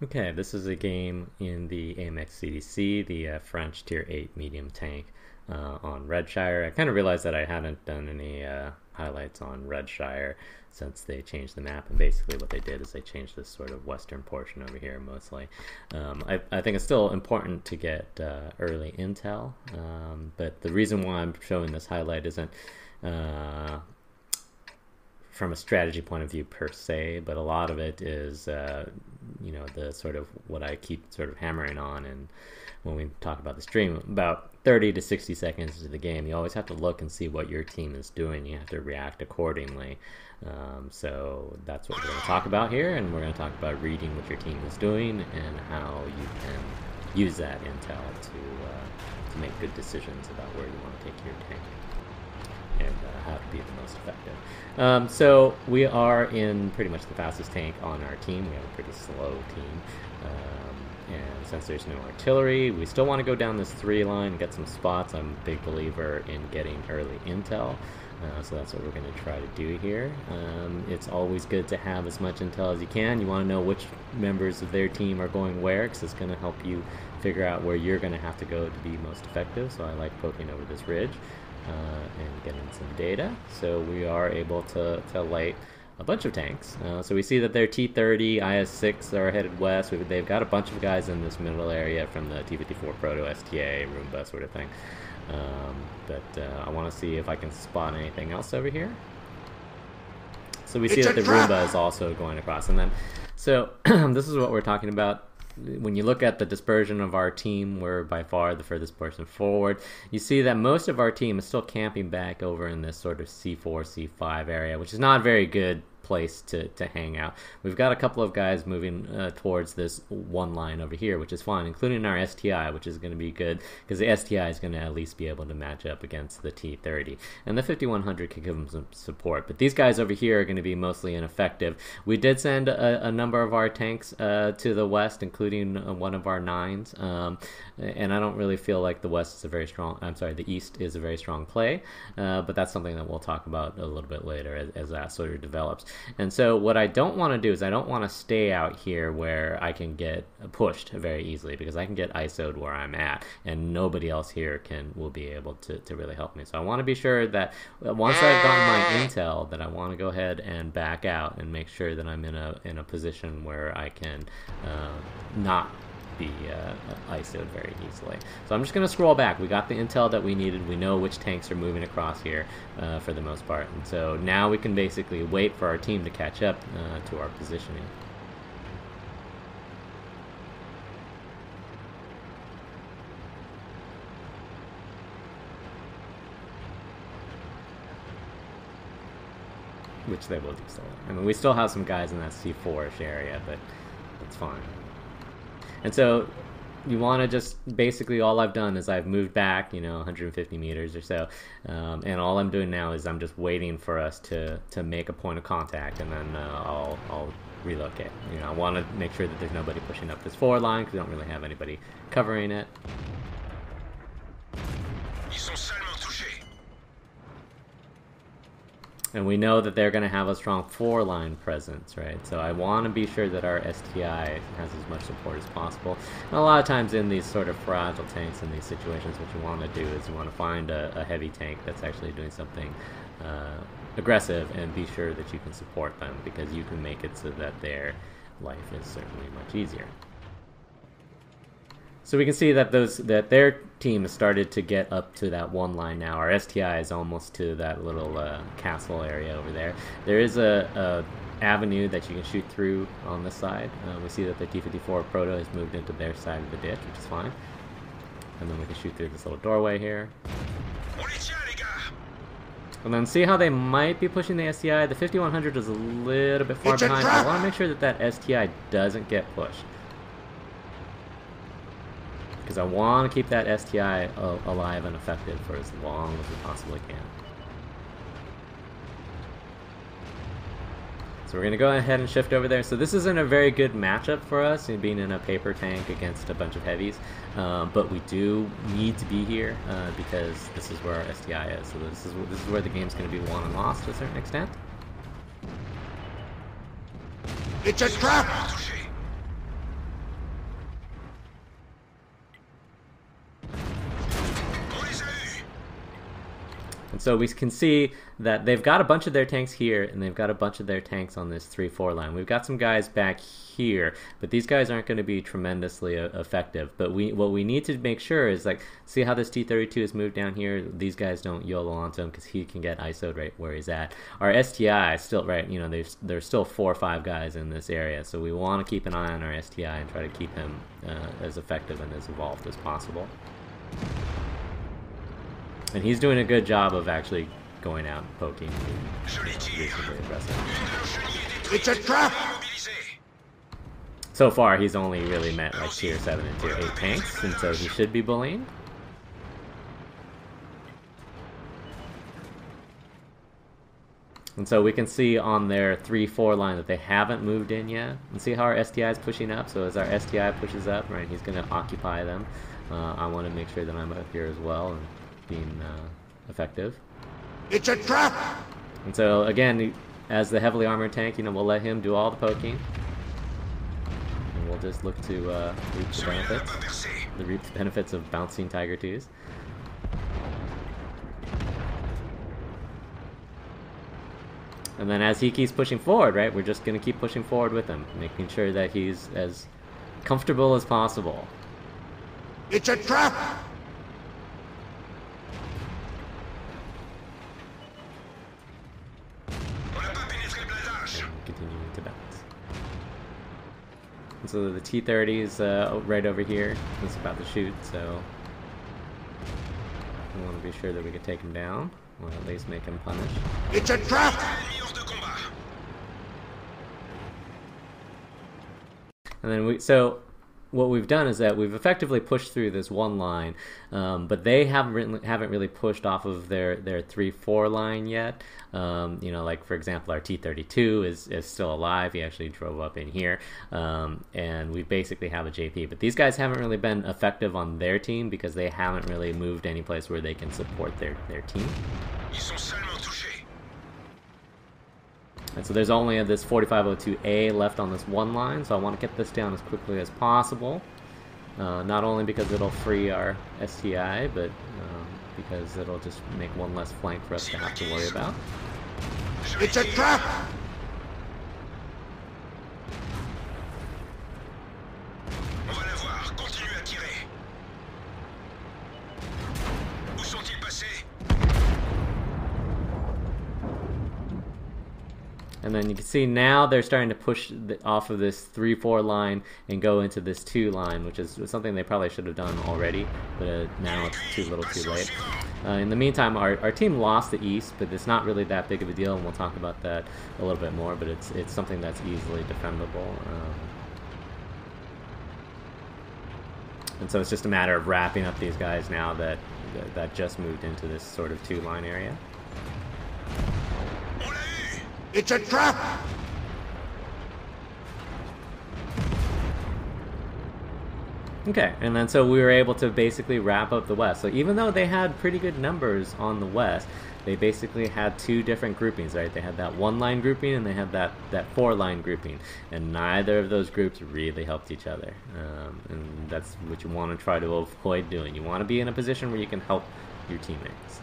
Okay, this is a game in the AMX CDC, the French Tier 8 medium tank on Redshire. I kind of realized that I hadn't done any highlights on Redshire since they changed the map, and basically what they did is they changed this sort of western portion over here mostly. I think it's still important to get early intel, but the reason why I'm showing this highlight isn't from a strategy point of view per se, but a lot of it is the sort of what I keep sort of hammering on, and when we talk about the stream, about 30 to 60 seconds into the game, you always have to look and see what your team is doing. You have to react accordingly. So that's what we're going to talk about here, and we're going to talk about reading what your team is doing and how you can use that intel to make good decisions about where you want to take your tank and how to be the most effective. So we are in pretty much the fastest tank on our team. We have a pretty slow team. And since there's no artillery, we still want to go down this 3 line and get some spots. I'm a big believer in getting early intel. So that's what we're going to try to do here. It's always good to have as much intel as you can. You want to know which members of their team are going where, because it's going to help you figure out where you're going to have to go to be most effective. So I like poking over this ridge and getting some data. So we are able to light a bunch of tanks. So we see that their T-30, IS-6 are headed west. They've got a bunch of guys in this middle area from the T-54 Proto, STA, Roomba sort of thing. But I want to see if I can spot anything else over here. So we see that the Roomba is also going across. And then, so this is what we're talking about. When you look at the dispersion of our team, we're by far the furthest person forward. You see that most of our team is still camping back over in this sort of C4, C5 area, which is not a very good place to hang out. We've got a couple of guys moving towards this one line over here, which is fine, including our STI, which is going to be good because the STI is going to at least be able to match up against the T-30, and the 5100 can give them some support. But these guys over here are going to be mostly ineffective. We did send a number of our tanks to the west, including one of our 9s, and I don't really feel like the west is a very strong, I'm sorry, the east is a very strong play, but that's something that we'll talk about a little bit later as that sort of develops. And so what I don't want to do is I don't want to stay out here where I can get pushed very easily, because I can get ISO'd where I'm at and nobody else here will be able to really help me. So I want to be sure that once I've gotten my intel, that I want to go ahead and back out and make sure that I'm in a position where I can not be ISO'd very easily. So I'm just going to scroll back. We got the intel that we needed. We know which tanks are moving across here for the most part. And so now we can basically wait for our team to catch up to our positioning. Which they will do so. I mean, we still have some guys in that C4-ish area, but that's fine. And so you want to just, basically all I've done is I've moved back, 150 meters or so, and all I'm doing now is I'm just waiting for us to make a point of contact, and then I'll relocate. I want to make sure that there's nobody pushing up this 4 line, because we don't really have anybody covering it. And we know that they're going to have a strong 4-line presence, right? So I want to be sure that our STI has as much support as possible. And a lot of times in these sort of fragile tanks, in these situations, what you want to do is you want to find a heavy tank that's actually doing something aggressive, and be sure that you can support them, because you can make it so that their life is certainly much easier. So we can see that their team has started to get up to that 1 line now. Our STI is almost to that little castle area over there. There is a avenue that you can shoot through on this side. We see that the T-54 Proto has moved into their side of the ditch, which is fine. And then we can shoot through this little doorway here. And then see how they might be pushing the STI. The 5100 is a little bit far behind. I want to make sure that that STI doesn't get pushed, because I want to keep that STI alive and effective for as long as we possibly can. So we're going to go ahead and shift over there. So this isn't a very good matchup for us, being in a paper tank against a bunch of heavies, but we do need to be here because this is where our STI is. So this is where the game's going to be won and lost to a certain extent. It's a trap! And so we can see that they've got a bunch of their tanks here, and they've got a bunch of their tanks on this 3-4 line. We've got some guys back here, but these guys aren't going to be tremendously effective. But what we need to make sure is, like, see how this T-32 has moved down here? These guys don't YOLO onto him because he can get ISO'd right where he's at. Our STI still, right, you know, there's still 4 or 5 guys in this area, so we want to keep an eye on our STI and try to keep him as effective and as evolved as possible. And he's doing a good job of actually going out and poking. Reasonably aggressive. It's a trap! So far, he's only really met like tier 7 and tier 8 tanks, and so he should be bullying. And so we can see on their 3-4 line that they haven't moved in yet. And see how our STI is pushing up? So as our STI pushes up, right, he's going to occupy them. I want to make sure that I'm up here as well and being effective. It's a trap! And so again, as the heavily armored tank, you know, we'll let him do all the poking. And we'll just look to reap the benefits of bouncing Tiger 2s. And then as he keeps pushing forward, right, we're just going to keep pushing forward with him, making sure that he's as comfortable as possible. It's a trap! Continuing to bounce. And so the T-30 is right over here. He's about to shoot, so we want to be sure that we can take him down, or at least make him punish. It's a trap! And then so what we've done is that we've effectively pushed through this one line, but they haven't really pushed off of their 3-4 line yet. You know, like for example, our T-32 is still alive. He actually drove up in here, and we basically have a JP. But these guys haven't really been effective on their team because they haven't really moved any place where they can support their team. And so there's only this 4502A left on this one line, so I want to get this down as quickly as possible. Not only because it'll free our STI, but because it'll just make one less flank for us to have to worry about. It's a trap! And then you can see now they're starting to push off of this 3-4 line and go into this 2 line, which is something they probably should have done already, but now it's too little too late. In the meantime, our team lost the East, but it's not really that big of a deal, and we'll talk about that a little bit more, but it's something that's easily defendable. And so it's just a matter of wrapping up these guys now that just moved into this sort of 2-line area. It's a trap! Okay, and then so we were able to basically wrap up the West. So even though they had pretty good numbers on the West, they basically had 2 different groupings, right? They had that 1-line grouping and they had that 4-line grouping, and neither of those groups really helped each other. And that's what you want to try to avoid doing. You want to be in a position where you can help your teammates.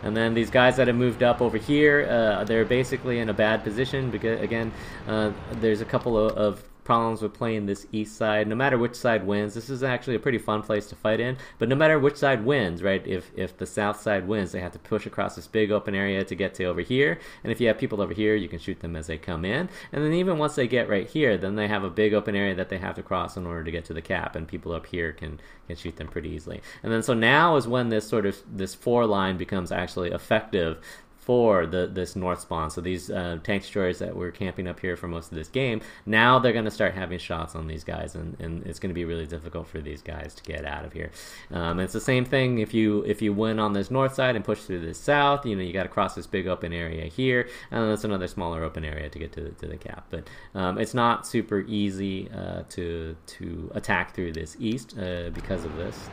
And then these guys that have moved up over here, they're basically in a bad position because, again, there's a couple of problems with playing this east side. No matter which side wins, this is actually a pretty fun place to fight in, but no matter which side wins, right, if the south side wins, they have to push across this big open area to get to over here, and if you have people over here, you can shoot them as they come in, and then even once they get right here, then they have a big open area that they have to cross in order to get to the cap, and people up here can shoot them pretty easily. And then so now is when this 4 line becomes actually effective for this north spawn. So these tank destroyers that were camping up here for most of this game, now they're going to start having shots on these guys, and it's going to be really difficult for these guys to get out of here. And it's the same thing if you win on this north side and push through this south, you know, you got to cross this big open area here, and that's another smaller open area to get to the cap. But it's not super easy to attack through this east because of this,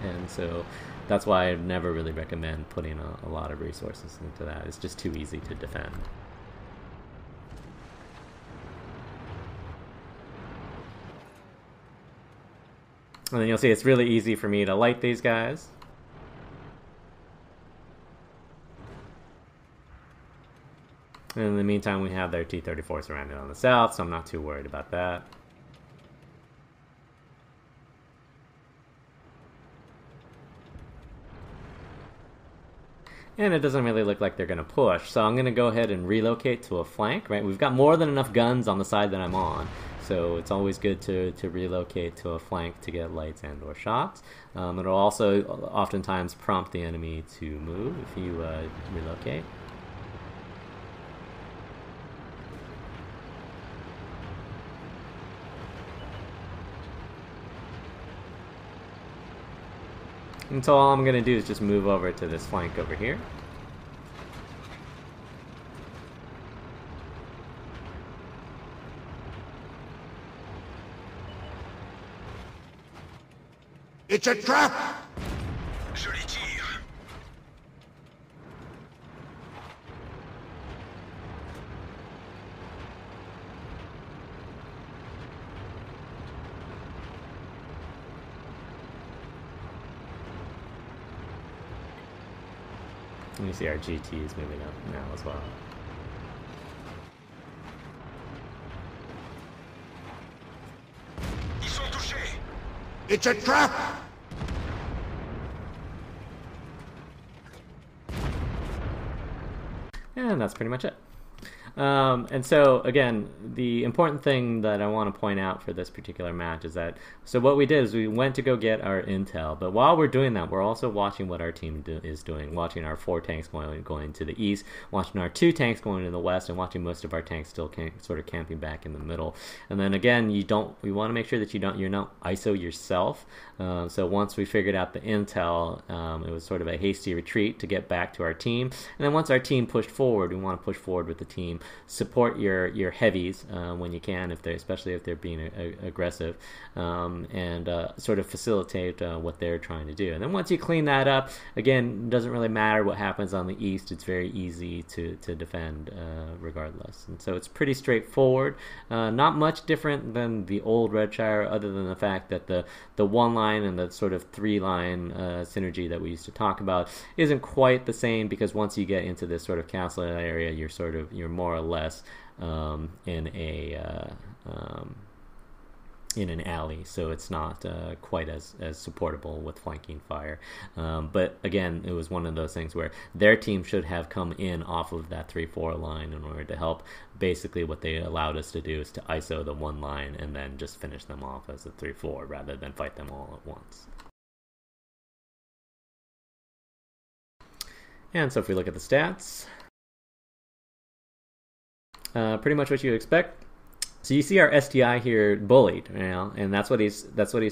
and so that's why I never really recommend putting a lot of resources into that. It's just too easy to defend. And then you'll see it's really easy for me to light these guys. And in the meantime, we have their T-34 surrounded on the south, so I'm not too worried about that. And it doesn't really look like they're going to push, so I'm going to go ahead and relocate to a flank, right? We've got more than enough guns on the side that I'm on, so it's always good to relocate to a flank to get lights and or shots. It'll also oftentimes prompt the enemy to move if you relocate. And so all I'm going to do is just move over to this flank over here. It's a trap! Je les tire. And you see our GT is moving up now as well. Ils sont touchés. It's a trap! And that's pretty much it. And so, again, the important thing that I want to point out for this particular match is that, so what we did is we went to go get our intel, but while we're doing that, we're also watching what our team is doing, watching our 4 tanks going to the east, watching our 2 tanks going to the west, and watching most of our tanks still sort of camping back in the middle. And then again, we want to make sure that you're not ISO yourself. So once we figured out the intel, it was sort of a hasty retreat to get back to our team. And then once our team pushed forward, we want to push forward with the team. Support your heavies when you can, especially if they're being aggressive, and sort of facilitate what they're trying to do. And then once you clean that up, again, it doesn't really matter what happens on the east. It's very easy to defend regardless. And so it's pretty straightforward. Not much different than the old Redshire, other than the fact that the 1 line and the sort of 3 line synergy that we used to talk about isn't quite the same, because once you get into this sort of castle area, you're more or less in an alley, so it's not quite as supportable with flanking fire. But again, it was one of those things where their team should have come in off of that 3-4 line in order to help. Basically what they allowed us to do is to ISO the 1 line and then just finish them off as a 3-4 rather than fight them all at once. And so if we look at the stats, pretty much what you expect. So you see our STI here bullied, and that's what he's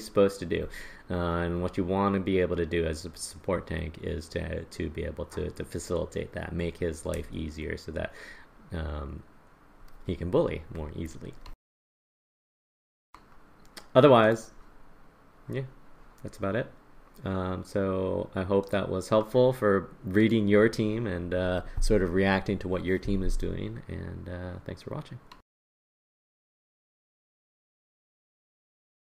supposed to do. And what you want to be able to do as a support tank is to be able to facilitate that, make his life easier, so that he can bully more easily. Otherwise, yeah, that's about it. So I hope that was helpful for reading your team and sort of reacting to what your team is doing. And thanks for watching.